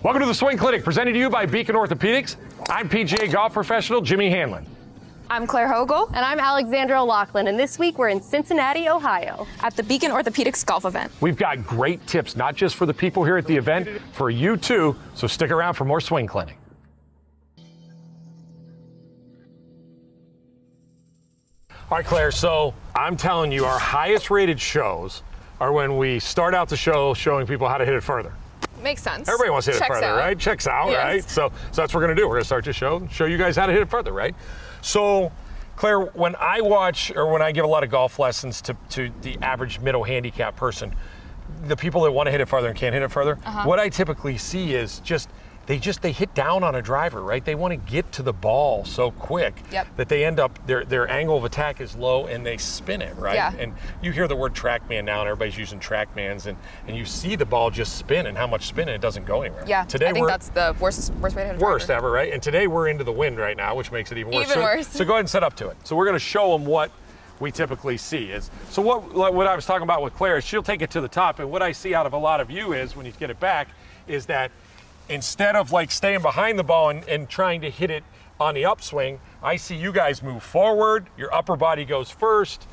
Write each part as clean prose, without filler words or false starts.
Welcome to the Swing Clinic, presented to you by Beacon Orthopedics. I'm PGA golf professional Jimmy Hanlin. I'm Claire Hogle. And I'm Alexandra O'Loughlin, and this week we're in Cincinnati, Ohio, At the Beacon Orthopedics golf event. We've got great tips, not just for the people here at the event, for you too, so stick around for more Swing Clinic. All right, Claire, so I'm telling you, our highest rated shows are when we start out the show showing people how to hit it further. Makes sense. Everybody wants to hit it further, out. right? Checks out, Yes. right? So that's what we're gonna do. We're gonna start the show you guys how to hit it further, right? So, Claire, when I watch or when I give a lot of golf lessons to the average middle handicap person, the people that want to hit it further and can't hit it further, what I typically see is they hit down on a driver, right? They want to get to the ball so quick that they end up, their angle of attack is low and they spin it, right? Yeah. And you hear the word TrackMan now and everybody's using TrackMans and you see the ball just spin and how much spin it doesn't go anywhere. Yeah, Today I think that's the worst way to hit a driver. Worst ever, right? And today we're into the wind right now, which makes it even worse. Even worse. So go ahead and set up to it. So we're gonna show them what we typically see. So what I was talking about with Claire is she'll take it to the top, and what I see out of a lot of you is, when you get it back, is that instead of like staying behind the ball and trying to hit it on the upswing, I see you guys move forward, your upper body goes first,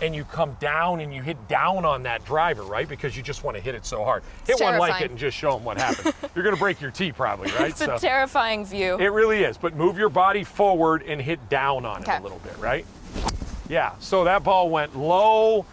and you come down and you hit down on that driver, right? Because you just want to hit it so hard. Hit one like it and just show them what happens. You're gonna break your tee probably, right? It's a terrifying view. It really is, but move your body forward and hit down on it a little bit, right? Yeah, so that ball went low.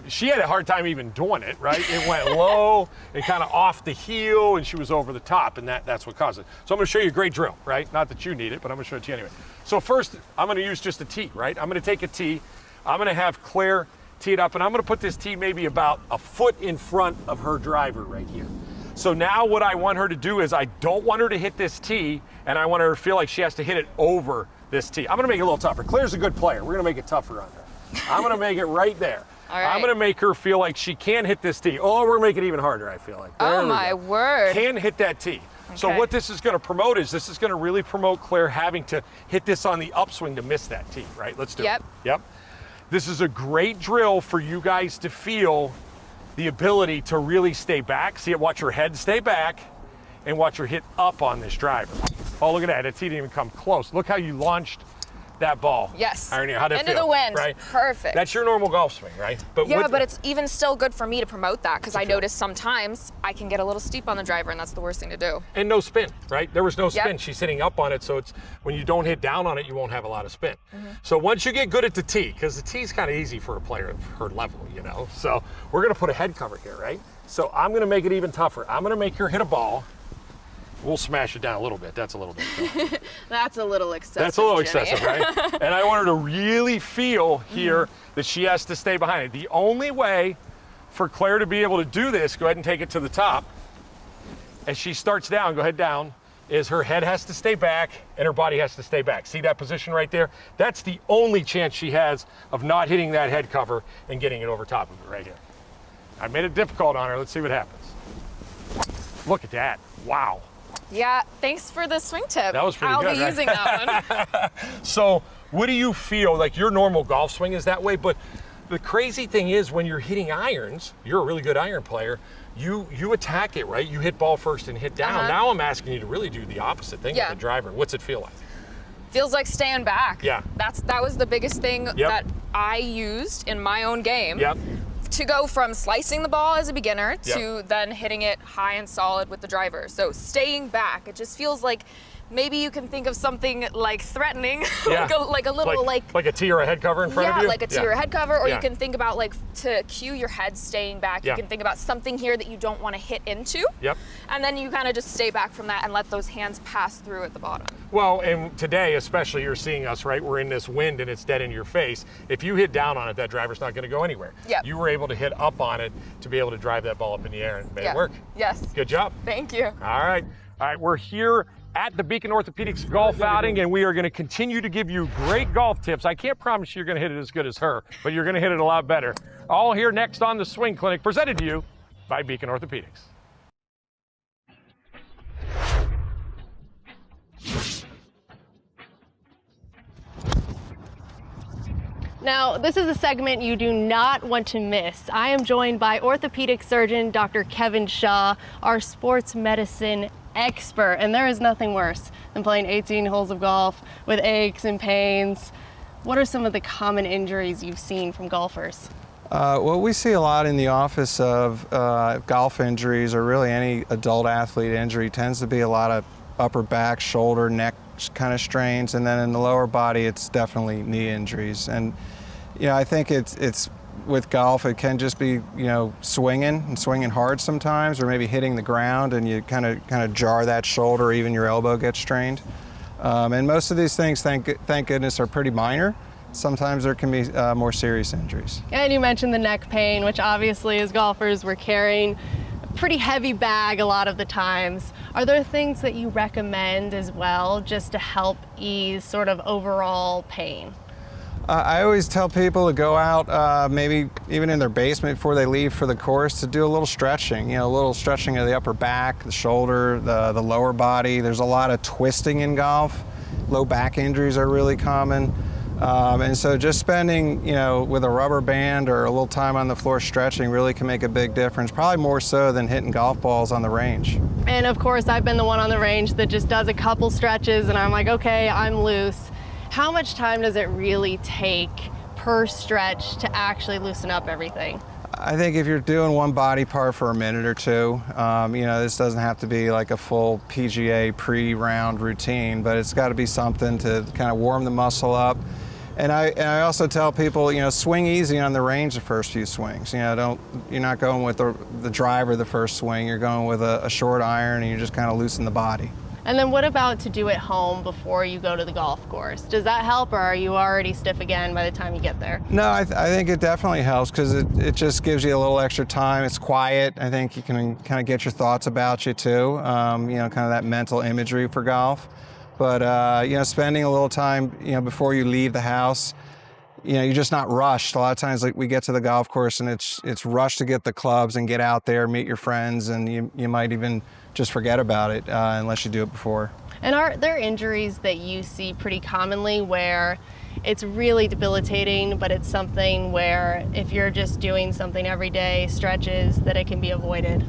She had a hard time even doing it, right? It went low, it kind of off the heel, and she was over the top, and that's what caused it. So I'm gonna show you a great drill, right? Not that you need it, but I'm gonna show it to you anyway. So first, I'm gonna use just a tee, right? I'm gonna take a tee, I'm gonna have Claire tee it up, and I'm gonna put this tee maybe about a foot in front of her driver right here. So now what I want her to do is I don't want her to hit this tee, and I want her to feel like she has to hit it over this tee. I'm gonna make it a little tougher. Claire's a good player. We're gonna make it tougher on her. I'm gonna make it right there. All right. I'm gonna make her feel like she can hit this tee. Oh, we're gonna make it even harder, I feel like. Oh my word. Can hit that tee. Okay. So what this is gonna promote is this is gonna really promote Claire having to hit this on the upswing to miss that tee, right? Let's do it. Yep. This is a great drill for you guys to feel the ability to really stay back. See it, watch your head stay back and watch her hit up on this driver. Oh, look at that, that tee didn't even come close. Look how you launched that ball. Yes. How'd it feel? Into the wind. Right? Perfect. That's your normal golf swing, right? But it's even still good for me to promote that because I notice sometimes I can get a little steep on the driver, and that's the worst thing to do. And no spin, right? There was no spin. She's sitting up on it, so it's when you don't hit down on it, you won't have a lot of spin. So once you get good at the tee, because the tee's kind of easy for a player of her level, you know? So we're gonna put a head cover here, right? So I'm gonna make it even tougher. I'm gonna make her hit a ball. We'll smash it down a little bit. That's a little bit. That's a little excessive. That's a little Jimmy. excessive, right? And I want her to really feel here that she has to stay behind it. The only way for Claire to be able to do this, go ahead and take it to the top. As she starts down, go ahead down, is her head has to stay back and her body has to stay back. See that position right there? That's the only chance she has of not hitting that head cover and getting it over top of it right here. I made it difficult on her. Let's see what happens. Look at that. Wow. Yeah, thanks for the swing tip. That was pretty good, I'll be right? using that one. So what do you feel like your normal golf swing is that way? But the crazy thing is when you're hitting irons, you're a really good iron player, you attack it, right? You hit ball first and hit down. Now I'm asking you to really do the opposite thing with the driver. What's it feel like? Feels like staying back. Yeah. That was the biggest thing that I used in my own game. Yep. To go from slicing the ball as a beginner to then hitting it high and solid with the driver. So staying back, it just feels like maybe you can think of something like threatening, like a little like a tee or a head cover in front of you? Yeah, like a tee or a head cover, or you can think about like to cue your head staying back, you can think about something here that you don't want to hit into. Yep. And then you kind of just stay back from that and let those hands pass through at the bottom. Well, and today especially you're seeing us, right? We're in this wind and it's dead in your face. If you hit down on it, that driver's not going to go anywhere. Yep. You were able to hit up on it to be able to drive that ball up in the air and make it work. Yes. Good job. Thank you. All right, we're here at the Beacon Orthopedics golf outing, and we are going to continue to give you great golf tips. I can't promise you're going to hit it as good as her, but you're going to hit it a lot better. All here next on the Swing Clinic, presented to you by Beacon Orthopedics. Now, this is a segment you do not want to miss. I am joined by orthopedic surgeon Dr. Kevin Shaw, our sports medicine expert, and there is nothing worse than playing 18 holes of golf with aches and pains. What are some of the common injuries you've seen from golfers? What we see a lot in the office of golf injuries, or really any adult athlete injury, tends to be a lot of upper back, shoulder, neck kind of strains, and then in the lower body, it's definitely knee injuries. And I think it's with golf, it can just be swinging hard sometimes, or maybe hitting the ground, and you kind of jar that shoulder, or even your elbow gets strained. And most of these things, thank goodness, are pretty minor. Sometimes there can be more serious injuries. And you mentioned the neck pain, which obviously as golfers we're carrying a pretty heavy bag a lot of the times. Are there things that you recommend as well just to help ease sort of overall pain? I always tell people to go out, maybe even in their basement before they leave for the course, to do a little stretching. A little stretching of the upper back, the shoulder, the lower body. There's a lot of twisting in golf. Low back injuries are really common. And so just spending, with a rubber band or a little time on the floor stretching really can make a big difference, probably more so than hitting golf balls on the range. And of course, I've been the one on the range that just does a couple stretches and I'm like, okay, I'm loose. How much time does it really take per stretch to actually loosen up everything? I think if you're doing one body part for a minute or two, this doesn't have to be like a full PGA pre-round routine, but it's got to be something to kind of warm the muscle up. And I also tell people, swing easy on the range the first few swings. You're not going with the driver the first swing. You're going with a short iron, and you just kind of loosen the body. And then what about to do at home before you go to the golf course? Does that help, or are you already stiff again by the time you get there? No, I think it definitely helps because it just gives you a little extra time. It's quiet. I think you can kind of get your thoughts about you too, kind of that mental imagery for golf. But, spending a little time, before you leave the house, you're just not rushed. A lot of times, like, we get to the golf course and it's rushed to get the clubs and get out there, meet your friends, and you might even just forget about it unless you do it before. And are there injuries that you see pretty commonly where it's really debilitating, but it's something where if you're just doing something every day, stretches, that it can be avoided?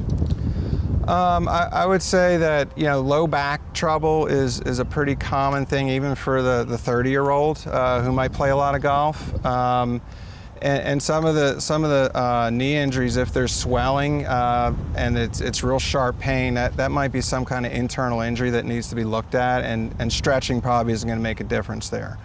I would say that low back trouble is a pretty common thing, even for the 30-year-old who might play a lot of golf. And some of the knee injuries, if there's swelling and it's real sharp pain, that might be some kind of internal injury that needs to be looked at, and stretching probably isn't going to make a difference there.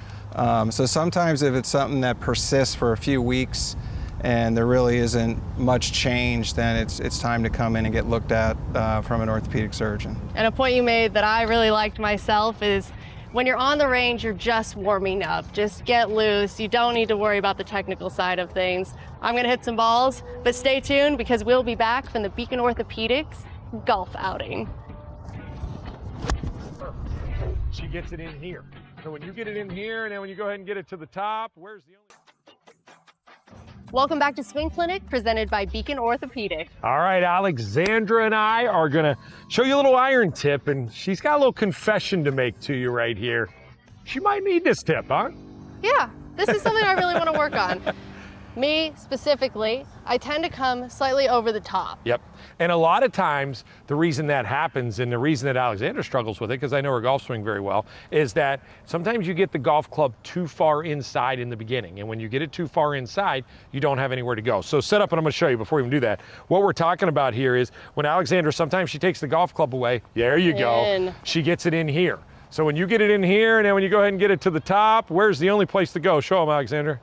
So sometimes if it's something that persists for a few weeks and there really isn't much change, then it's time to come in and get looked at from an orthopedic surgeon. And a point you made that I really liked myself is when you're on the range, you're just warming up. Just get loose. You don't need to worry about the technical side of things. I'm gonna hit some balls, but stay tuned because we'll be back from the Beacon Orthopedics golf outing. She gets it in here. So when you get it in here, and then when you go ahead and get it to the top, where's the only... Welcome back to Swing Clinic, presented by Beacon Orthopedics. All right, Alexandra and I are gonna show you a little iron tip, and she's got a little confession to make to you right here. She might need this tip, huh? Yeah, this is something I really want to work on. Me specifically, I tend to come slightly over the top. Yep. And a lot of times, the reason that happens, and the reason that Alexandra struggles with it, because I know her golf swing very well, is that sometimes you get the golf club too far inside in the beginning. And when you get it too far inside, you don't have anywhere to go. So set up, and I'm going to show you before we even do that. What we're talking about here is when Alexandra, sometimes she takes the golf club away. There you go. She gets it in here. So when you get it in here, and then when you go ahead and get it to the top, where's the only place to go? Show them, Alexandra.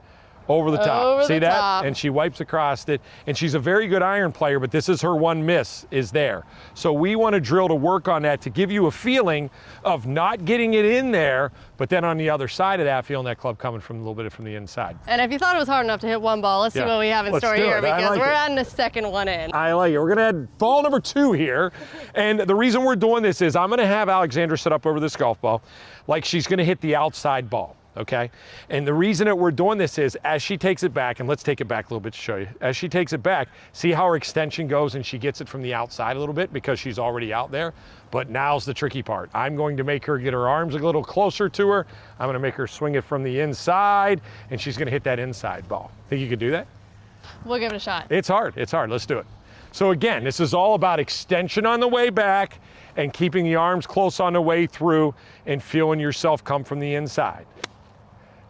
Over the top. Over See the that? top. And she wipes across it. And she's a very good iron player, but this is her one miss, is there. So we want to drill to work on that to give you a feeling of not getting it in there, but then on the other side of that, feeling that club coming from a little bit from the inside. And if you thought it was hard enough to hit one ball, let's see what we have in store here, because we're adding a second one in. I like it. We're going to add ball number 2 here. And the reason we're doing this is I'm going to have Alexandra set up over this golf ball like she's going to hit the outside ball. Okay, and the reason that we're doing this is as she takes it back, and let's take it back a little bit to show you. As she takes it back, see how her extension goes, and she gets it from the outside a little bit because she's already out there. But now's the tricky part. I'm going to make her get her arms a little closer to her. I'm going to make her swing it from the inside, and she's going to hit that inside ball. Think you could do that? We'll give it a shot. It's hard. It's hard. Let's do it. So again, this is all about extension on the way back and keeping the arms close on the way through and feeling yourself come from the inside.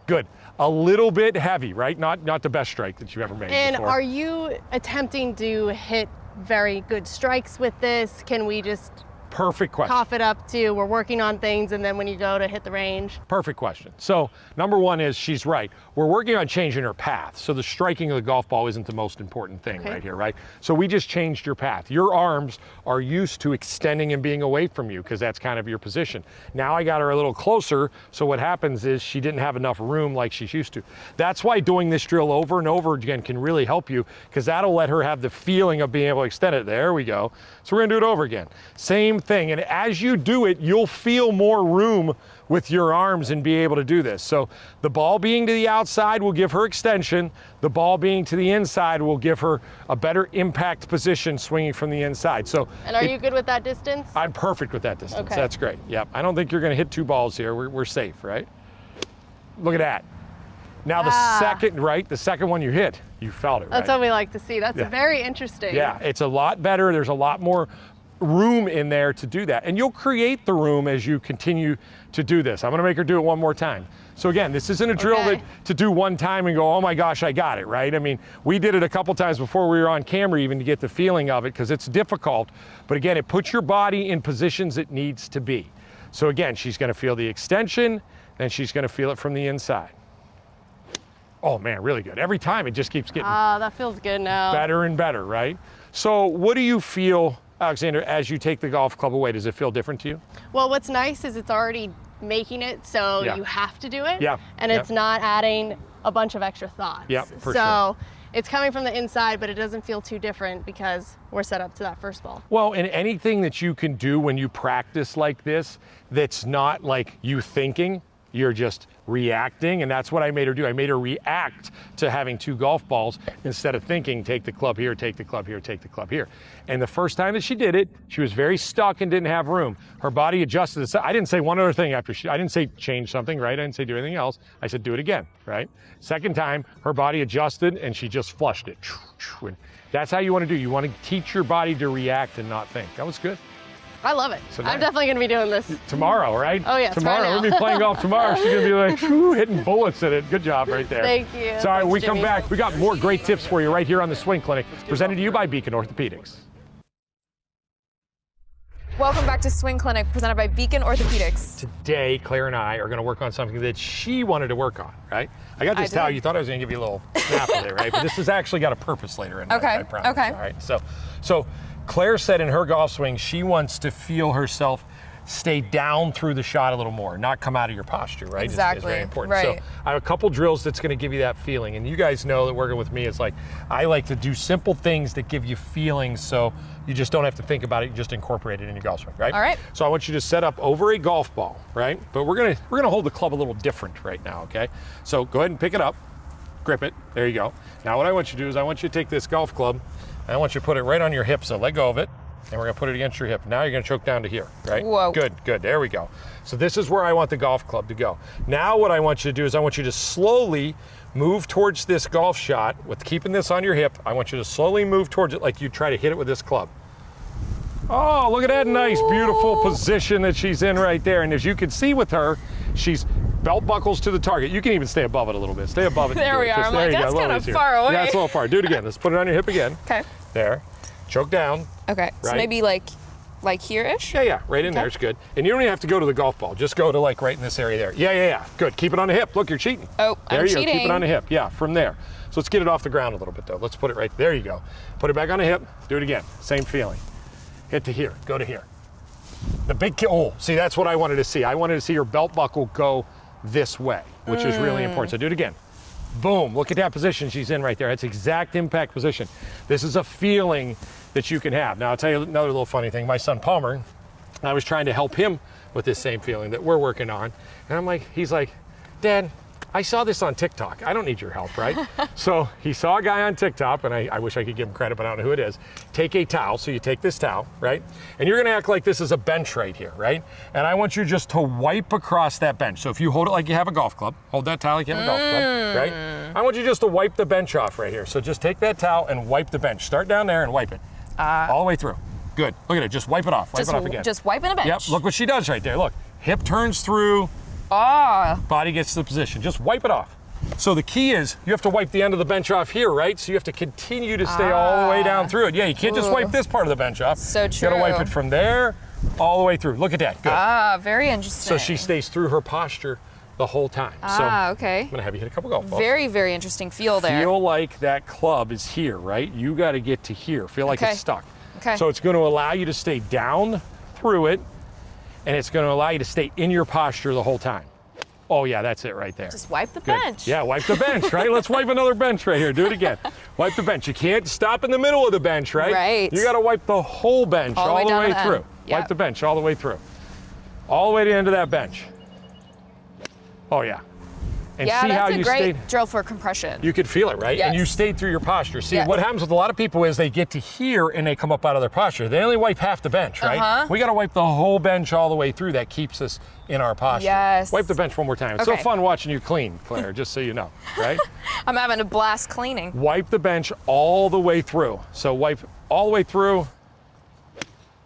Good. A little bit heavy, right? Not the best strike that you've ever made And before. are you attempting to hit very good strikes with this? Can we just Perfect question. cough it up to we're working on things and then when you go to hit the range? Perfect question. So number one is she's right. We're working on changing her path. So the striking of the golf ball isn't the most important thing right here, right? So we just changed your path. Your arms are used to extending and being away from you because that's kind of your position. Now I got her a little closer. So what happens is she didn't have enough room like she's used to. That's why doing this drill over and over again can really help you because that'll let her have the feeling of being able to extend it. There we go. So we're gonna do it over again. Same thing. And as you do it, you'll feel more room with your arms and be able to do this. So the ball being to the outside will give her extension. The ball being to the inside will give her a better impact position swinging from the inside. So, And are you good with that distance? I'm perfect with that distance. Okay. That's great. Yep. I don't think you're going to hit 2 balls here. We're safe, right? Look at that. Now the second, right? The second one you hit, you felt it, That's right? what we like to see. That's very interesting. Yeah, it's a lot better. There's a lot more room in there to do that. And you'll create the room as you continue to do this. I'm gonna make her do it one more time. So again, this isn't a drill that to do one time and go, oh my gosh, I got it, right? I mean, we did it a couple times before we were on camera even to get the feeling of it because it's difficult. But again, it puts your body in positions it needs to be. So again, she's gonna feel the extension, then she's gonna feel it from the inside. Oh man, really good. Every time it just keeps getting that feels good now. better and better, right? So what do you feel, Alexander, as you take the golf club away? Does it feel different to you? Well, what's nice is it's already making it so you have to do it. Yeah. And it's not adding a bunch of extra thoughts. Yeah, for so it's coming from the inside, but it doesn't feel too different because we're set up to that first ball. Well, and anything that you can do when you practice like this that's not like you thinking, you're just reacting, and that's what I made her do. I made her react to having 2 golf balls instead of thinking, take the club here, take the club here, take the club here. And the first time that she did it, she was very stuck and didn't have room. Her body adjusted. I didn't say one other thing after I didn't say change something, right? I didn't say do anything else. I said do it again, right? Second time, her body adjusted and she just flushed it. And that's how you want to do. You want to teach your body to react and not think. That was good. I love it. So I'm definitely going to be doing this. Tomorrow, right? Oh, yeah. Tomorrow. Right now. We're going to be playing golf tomorrow. She's going to be like, whoo, hitting bullets at it. Good job right there. Thank you. Sorry, Thanks, we come Jimmy. back. We got more great tips for you right here on the Swing Clinic, presented to you by Beacon Orthopedics. Welcome back to Swing Clinic, presented by Beacon Orthopedics. Today, Claire and I are going to work on something that she wanted to work on, right? I got this towel. You thought I was going to give you a little snap of it, right? But this has actually got a purpose later in life, I promise. Okay. All right. So Claire said in her golf swing, she wants to feel herself stay down through the shot a little more, not come out of your posture, right? Exactly. It's very important. Right. So I have a couple drills that's going to give you that feeling. And you guys know that working with me, it's like, I like to do simple things that give you feelings so you just don't have to think about it, you just incorporate it in your golf swing, right? All right. So I want you to set up over a golf ball, right? But we're gonna hold the club a little different right now, okay? So go ahead and pick it up, grip it, there you go. Now what I want you to do is I want you to take this golf club, and I want you to put it right on your hip, so let go of it, and we're gonna put it against your hip. Now you're gonna choke down to here, right? Whoa. Good, there we go. So this is where I want the golf club to go. Now what I want you to do is I want you to slowly move towards this golf shot with keeping this on your hip. I want you to slowly move towards it like you try to hit it with this club. Oh, look at that nice, beautiful position that she's in right there. And as you can see with her, she's belt buckles to the target. You can even stay above it a little bit. Stay above it. There we are. I'm like, that's kind of far away. Yeah, it's a little far. Do it again. Let's put it on your hip again. Okay. There. Choke down. Okay. So Right. maybe like here-ish? Yeah, right in there. It's good. And you don't even have to go to the golf ball. Just go to like right in this area there. Yeah. Good. Keep it on the hip. Look, you're cheating. Oh, there I'm you cheating. go. Keep it on the hip. Yeah, from there. So let's get it off the ground a little bit though. Let's put it right there. You go. Put it back on the hip. Do it again. Same feeling. Hit to here. Go to here. The big see, that's what I wanted to see. I wanted to see your belt buckle go this way, which is really important. So do it again. Boom. Look at that position she's in right there. That's exact impact position. This is a feeling that you can have. Now, I'll tell you another little funny thing. My son Palmer, I was trying to help him with this same feeling that we're working on. And he's like, Dad, I saw this on TikTok. I don't need your help, right? So he saw a guy on TikTok, and I wish I could give him credit, but I don't know who it is. Take a towel, so you take this towel, right? And you're gonna act like this is a bench right here, right? And I want you just to wipe across that bench. So if you hold it like you have a golf club, hold that towel like you have a golf club, right? I want you just to wipe the bench off right here. So just take that towel and wipe the bench. Start down there and wipe it. All the way through. Good. Look at it. Just wipe it off. Wipe it off again. Just wiping a bench. Yep. Look what she does right there. Look. Hip turns through. Body gets to the position. Just wipe it off. So the key is you have to wipe the end of the bench off here, right? So you have to continue to stay all the way down through it. Yeah, you can't just wipe this part of the bench off. So true. You gotta wipe it from there all the way through. Look at that. Good. Very interesting. So she stays through her posture the whole time. Okay. I'm gonna have you hit a couple golf balls. Very, very interesting feel there. Feel like that club is here, right? You got to get to here. Feel like it's stuck. Okay. So it's going to allow you to stay down through it, and it's going to allow you to stay in your posture the whole time. Oh yeah, that's it right there. Just wipe the Good. bench. Yeah, wipe the bench, right? Let's wipe another bench right here. Do it again. Wipe the bench. You can't stop in the middle of the bench, right? Right. You got to wipe the whole bench all the way through. Yep. Wipe the bench all the way through. All the way to the end of that bench. Oh yeah. And Yeah, see that's how a you great stayed. drill for compression. You could feel it, right? And you Yes. stayed through your posture. See, Yes. what happens with a lot of people is they get to here and they come up out of their posture. They only wipe half the bench, right? We got to wipe the whole bench all the way through. That keeps us in our posture. Yes. Wipe the bench one more time. It's so Okay. fun watching you clean, Claire, just so you know, right? I'm having a blast cleaning. Wipe the bench all the way through. So wipe all the way through.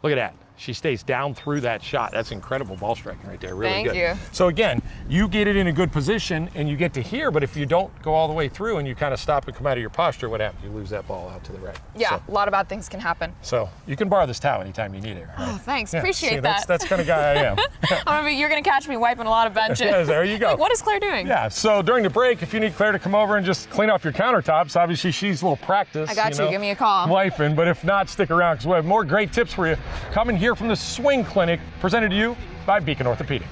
Look at that. She stays down through that shot. That's incredible ball striking right there. Really Thank good. you. So again, you get it in a good position and you get to here, but if you don't go all the way through and you kind of stop and come out of your posture, what happens? You lose that ball out to the right. Yeah, So, a lot of bad things can happen. so you can borrow this towel anytime you need it. Right? Oh, thanks. Yeah, Appreciate see, that. That's the kind of guy I am. You're going to catch me wiping a lot of benches. Yeah, there you go. Like, what is Claire doing? Yeah, so during the break, if you need Claire to come over and just clean off your countertops, obviously she's a little practice. I got you. Give me a call. Wifing, but if not, stick around because we have more great tips for you coming here from the Swing Clinic, presented to you by Beacon Orthopedics.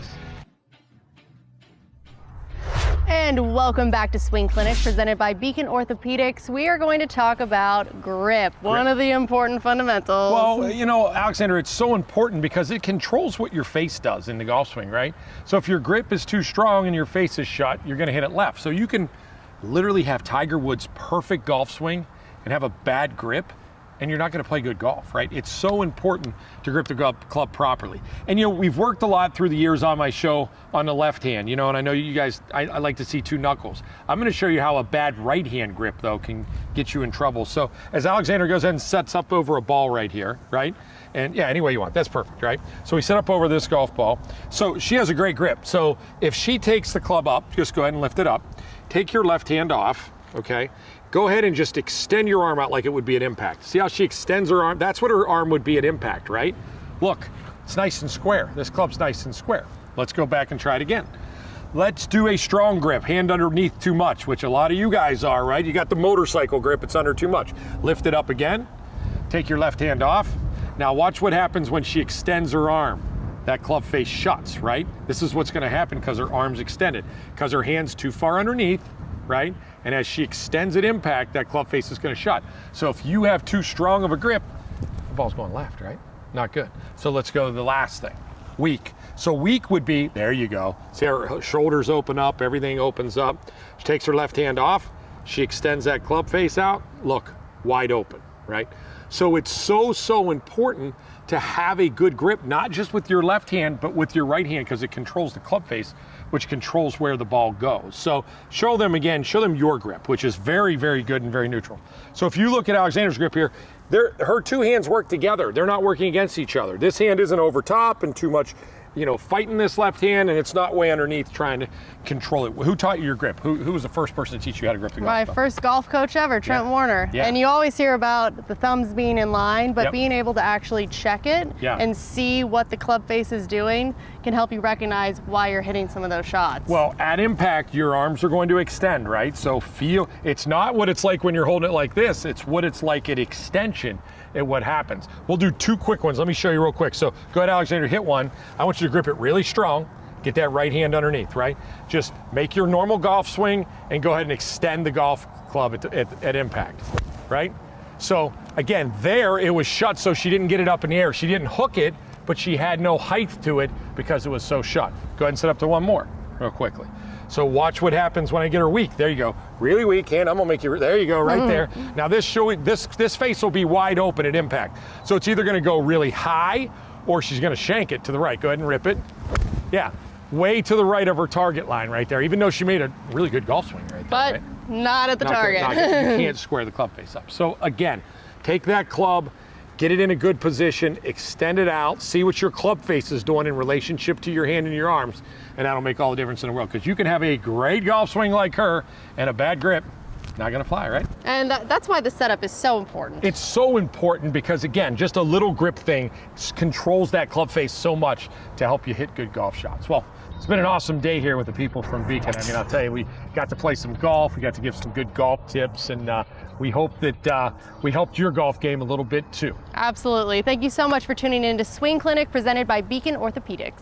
And welcome back to Swing Clinic, presented by Beacon Orthopedics. We are going to talk about grip, one of the important fundamentals. Well, you know, Alexander, it's so important because it controls what your face does in the golf swing, right? So if your grip is too strong and your face is shut, you're going to hit it left. So you can literally have Tiger Woods' perfect golf swing and have a bad grip, and you're not going to play good golf, right? It's so important to grip the club properly. And, you know, we've worked a lot through the years on my show on the left hand, you know, and I know you guys, I like to see two knuckles. I'm going to show you how a bad right hand grip, though, can get you in trouble. So as Alexander goes ahead and sets up over a ball right here, right? And yeah, any way you want, that's perfect, right? So we set up over this golf ball. So she has a great grip. So if she takes the club up, just go ahead and lift it up. Take your left hand off, okay? Go ahead and just extend your arm out like it would be an impact. See how she extends her arm? That's what her arm would be at impact, right? Look, it's nice and square. This club's nice and square. Let's go back and try it again. Let's do a strong grip, hand underneath too much, which a lot of you guys are, right? You got the motorcycle grip, it's under too much. Lift it up again, take your left hand off. Now watch what happens when she extends her arm. That club face shuts, right? This is what's gonna happen because her arm's extended, because her hand's too far underneath, right? And as she extends at impact, that club face is going to shut. So if you have too strong of a grip, the ball's going left, right? Not good. So let's go to the last thing, weak. So weak would be, there you go. See her shoulders open up, everything opens up. She takes her left hand off, she extends that club face out, look, wide open, right? So it's so important to have a good grip, not just with your left hand, but with your right hand, because it controls the club face, which controls where the ball goes. So show them again, show them your grip, which is very, very good and very neutral. So if you look at Alexander's grip here, her two hands work together. They're not working against each other. This hand isn't over top and too much, you know, fighting this left hand, and it's not way underneath trying to control it. Who taught you your grip? Who was the first person to teach you how to grip the golf My club? first golf coach ever, Trent Warner. Yeah. And you always hear about the thumbs being in line, but Yep. being able to actually check it and see what the club face is doing can help you recognize why you're hitting some of those shots. Well, at impact, your arms are going to extend, right? So feel, it's not what it's like when you're holding it like this, it's what it's like at extension and what happens. We'll do two quick ones. Let me show you real quick. So go ahead, Alexander, hit one. I want you to grip it really strong. Get that right hand underneath, right? Just make your normal golf swing and go ahead and extend the golf club at impact, right? So again, there it was shut, so she didn't get it up in the air. She didn't hook it, but she had no height to it because it was so shut. Go ahead and set up to one more real quickly. So watch what happens when I get her weak. There you go. Really weak hand. I'm gonna make you, there you go, right there. Now this face will be wide open at impact. So it's either gonna go really high or she's gonna shank it to the right. Go ahead and rip it. Yeah, way to the right of her target line right there, even though she made a really good golf swing right there. But right? not at the Not target. good. You can't square the club face up. So again, take that club, get it in a good position, extend it out, see what your club face is doing in relationship to your hand and your arms, and that'll make all the difference in the world. Because you can have a great golf swing like her and a bad grip, not gonna fly, right? And that's why the setup is so important. It's so important because, again, just a little grip thing controls that club face so much to help you hit good golf shots. Well, it's been an awesome day here with the people from Beacon. I mean, I'll tell you, we got to play some golf, we got to give some good golf tips, and we hope that we helped your golf game a little bit too. Absolutely. Thank you so much for tuning in to Swing Clinic presented by Beacon Orthopedics.